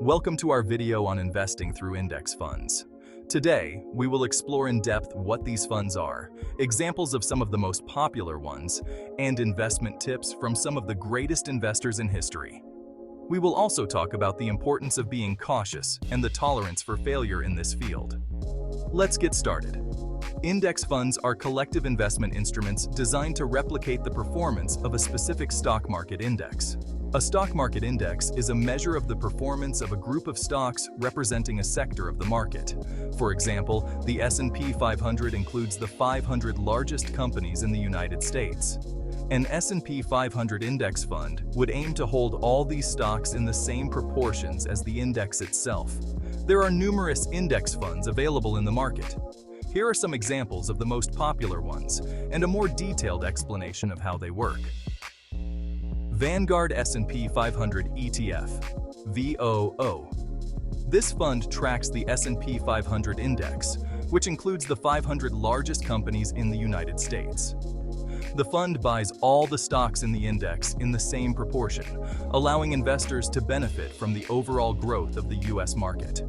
Welcome to our video on investing through index funds. Today, we will explore in depth what these funds are, examples of some of the most popular ones, and investment tips from some of the greatest investors in history. We will also talk about the importance of being cautious and the tolerance for failure in this field. Let's get started. Index funds are collective investment instruments designed to replicate the performance of a specific stock market index. A stock market index is a measure of the performance of a group of stocks representing a sector of the market. For example, the S&P 500 includes the 500 largest companies in the United States. An S&P 500 index fund would aim to hold all these stocks in the same proportions as the index itself. There are numerous index funds available in the market. Here are some examples of the most popular ones, and a more detailed explanation of how they work. Vanguard S&P 500 ETF, VOO. This fund tracks the S&P 500 index, which includes the 500 largest companies in the United States. The fund buys all the stocks in the index in the same proportion, allowing investors to benefit from the overall growth of the U.S. market.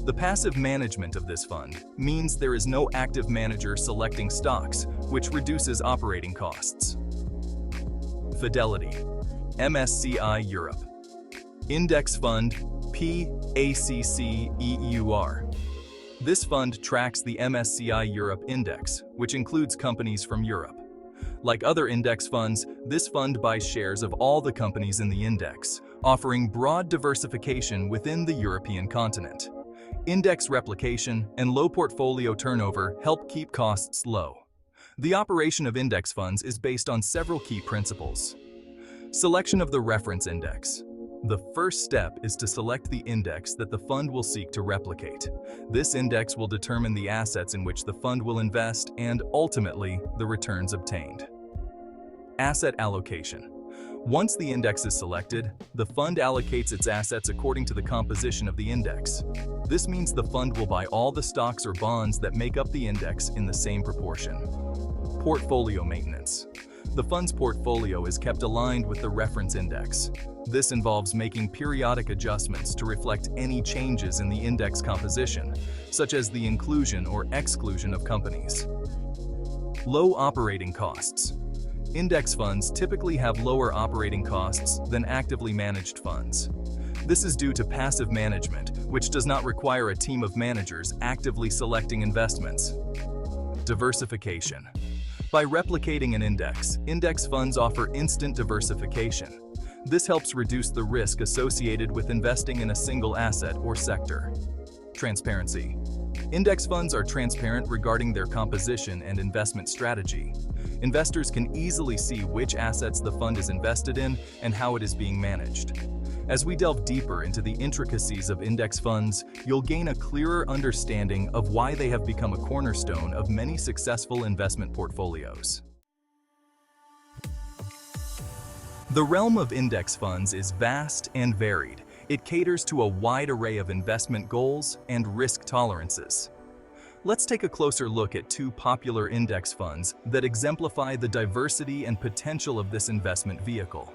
The passive management of this fund means there is no active manager selecting stocks, which reduces operating costs. Fidelity, MSCI Europe. Index Fund, PACCEUR. This fund tracks the MSCI Europe Index, which includes companies from Europe. Like other index funds, this fund buys shares of all the companies in the index, offering broad diversification within the European continent. Index replication and low portfolio turnover help keep costs low. The operation of index funds is based on several key principles. Selection of the reference index. The first step is to select the index that the fund will seek to replicate. This index will determine the assets in which the fund will invest and, ultimately, the returns obtained. Asset allocation. Once the index is selected, the fund allocates its assets according to the composition of the index. This means the fund will buy all the stocks or bonds that make up the index in the same proportion. Portfolio maintenance. The fund's portfolio is kept aligned with the reference index. This involves making periodic adjustments to reflect any changes in the index composition, such as the inclusion or exclusion of companies. Low operating costs. Index funds typically have lower operating costs than actively managed funds. This is due to passive management, which does not require a team of managers actively selecting investments. Diversification. By replicating an index, index funds offer instant diversification. This helps reduce the risk associated with investing in a single asset or sector. Transparency. Index funds are transparent regarding their composition and investment strategy. Investors can easily see which assets the fund is invested in and how it is being managed. As we delve deeper into the intricacies of index funds, you'll gain a clearer understanding of why they have become a cornerstone of many successful investment portfolios. The realm of index funds is vast and varied. It caters to a wide array of investment goals and risk tolerances. Let's take a closer look at two popular index funds that exemplify the diversity and potential of this investment vehicle.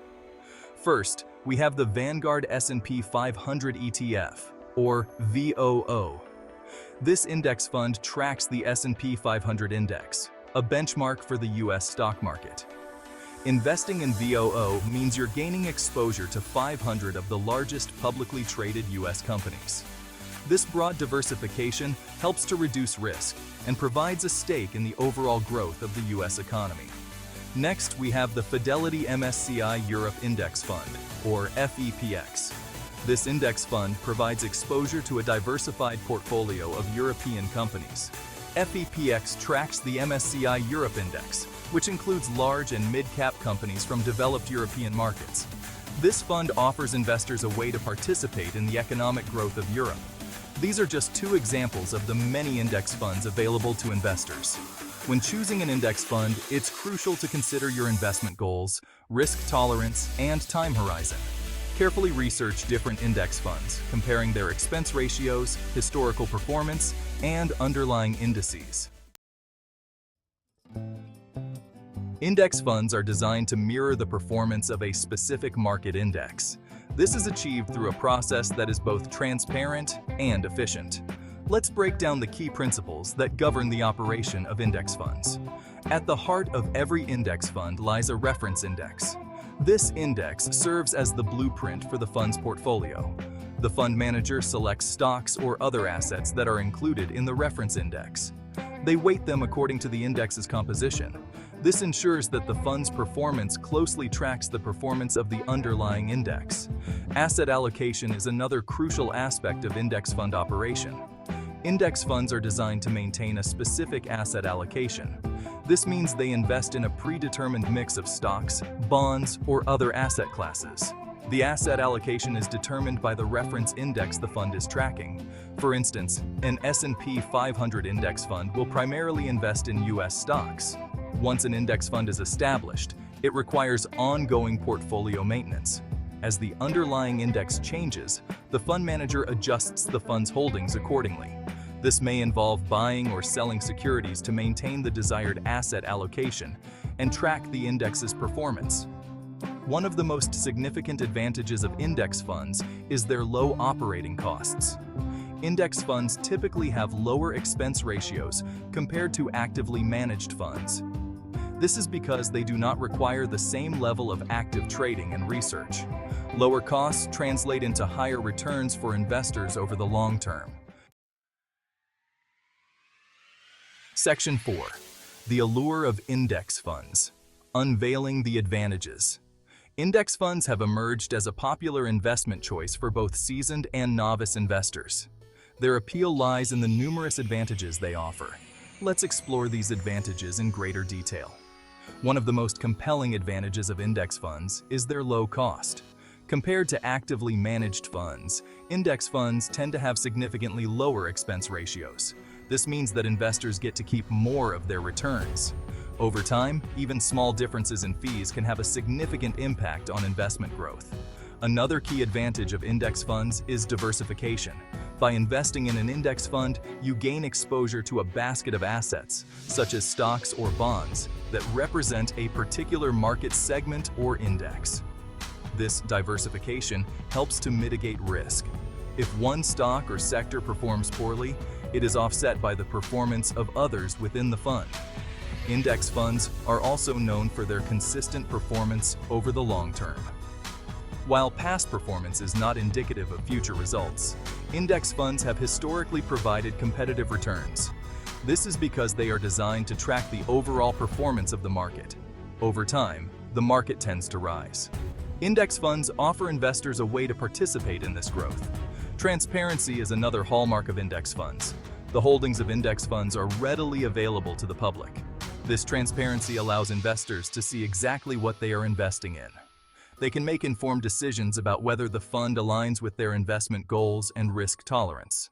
First, we have the Vanguard S&P 500 ETF, or VOO. This index fund tracks the S&P 500 index, a benchmark for the U.S. stock market. Investing in VOO means you're gaining exposure to 500 of the largest publicly traded U.S. companies. This broad diversification helps to reduce risk and provides a stake in the overall growth of the U.S. economy. Next, we have the Fidelity MSCI Europe Index Fund, or FEPX. This index fund provides exposure to a diversified portfolio of European companies. FEPX tracks the MSCI Europe Index, which includes large and mid-cap companies from developed European markets. This fund offers investors a way to participate in the economic growth of Europe. These are just two examples of the many index funds available to investors. When choosing an index fund, it's crucial to consider your investment goals, risk tolerance, and time horizon. Carefully research different index funds, comparing their expense ratios, historical performance, and underlying indices. Index funds are designed to mirror the performance of a specific market index. This is achieved through a process that is both transparent and efficient. Let's break down the key principles that govern the operation of index funds. At the heart of every index fund lies a reference index. This index serves as the blueprint for the fund's portfolio. The fund manager selects stocks or other assets that are included in the reference index. They weight them according to the index's composition. This ensures that the fund's performance closely tracks the performance of the underlying index. Asset allocation is another crucial aspect of index fund operation. Index funds are designed to maintain a specific asset allocation. This means they invest in a predetermined mix of stocks, bonds, or other asset classes. The asset allocation is determined by the reference index the fund is tracking. For instance, an S&P 500 index fund will primarily invest in U.S. stocks. Once an index fund is established, it requires ongoing portfolio maintenance. As the underlying index changes, the fund manager adjusts the fund's holdings accordingly. This may involve buying or selling securities to maintain the desired asset allocation and track the index's performance. One of the most significant advantages of index funds is their low operating costs. Index funds typically have lower expense ratios compared to actively managed funds. This is because they do not require the same level of active trading and research. Lower costs translate into higher returns for investors over the long term. Section 4. The allure of index funds. Unveiling the advantages. Index funds have emerged as a popular investment choice for both seasoned and novice investors. Their appeal lies in the numerous advantages they offer. Let's explore these advantages in greater detail. One of the most compelling advantages of index funds is their low cost. Compared to actively managed funds, index funds tend to have significantly lower expense ratios. This means that investors get to keep more of their returns. Over time, even small differences in fees can have a significant impact on investment growth. Another key advantage of index funds is diversification. By investing in an index fund, you gain exposure to a basket of assets, such as stocks or bonds, that represent a particular market segment or index. This diversification helps to mitigate risk. If one stock or sector performs poorly, it is offset by the performance of others within the fund. Index funds are also known for their consistent performance over the long term. While past performance is not indicative of future results, index funds have historically provided competitive returns. This is because they are designed to track the overall performance of the market. Over time, the market tends to rise. Index funds offer investors a way to participate in this growth. Transparency is another hallmark of index funds. The holdings of index funds are readily available to the public. This transparency allows investors to see exactly what they are investing in. They can make informed decisions about whether the fund aligns with their investment goals and risk tolerance.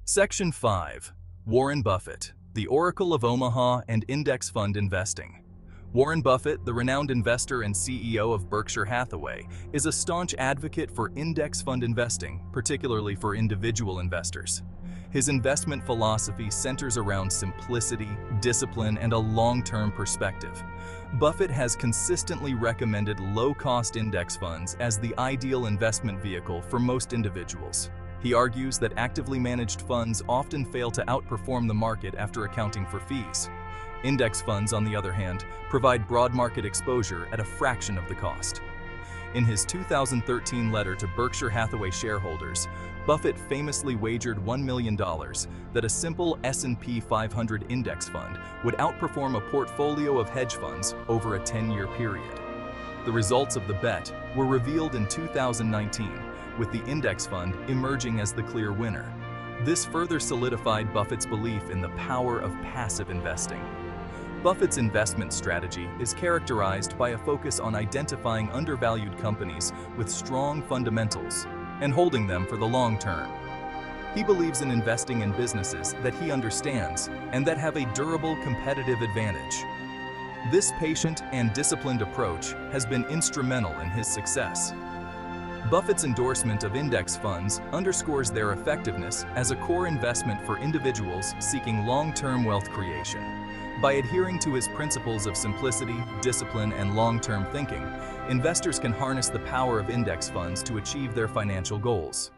Section 5. Warren Buffett, the Oracle of Omaha and Index Fund Investing. Warren Buffett, the renowned investor and CEO of Berkshire Hathaway, is a staunch advocate for index fund investing, particularly for individual investors. His investment philosophy centers around simplicity, discipline, and a long-term perspective. Buffett has consistently recommended low-cost index funds as the ideal investment vehicle for most individuals. He argues that actively managed funds often fail to outperform the market after accounting for fees. Index funds, on the other hand, provide broad market exposure at a fraction of the cost. In his 2013 letter to Berkshire Hathaway shareholders, Buffett famously wagered $1 million that a simple S&P 500 index fund would outperform a portfolio of hedge funds over a 10-year period. The results of the bet were revealed in 2019, with the index fund emerging as the clear winner. This further solidified Buffett's belief in the power of passive investing. Buffett's investment strategy is characterized by a focus on identifying undervalued companies with strong fundamentals and holding them for the long term. He believes in investing in businesses that he understands and that have a durable competitive advantage. This patient and disciplined approach has been instrumental in his success. Buffett's endorsement of index funds underscores their effectiveness as a core investment for individuals seeking long-term wealth creation. By adhering to his principles of simplicity, discipline, and long-term thinking, investors can harness the power of index funds to achieve their financial goals.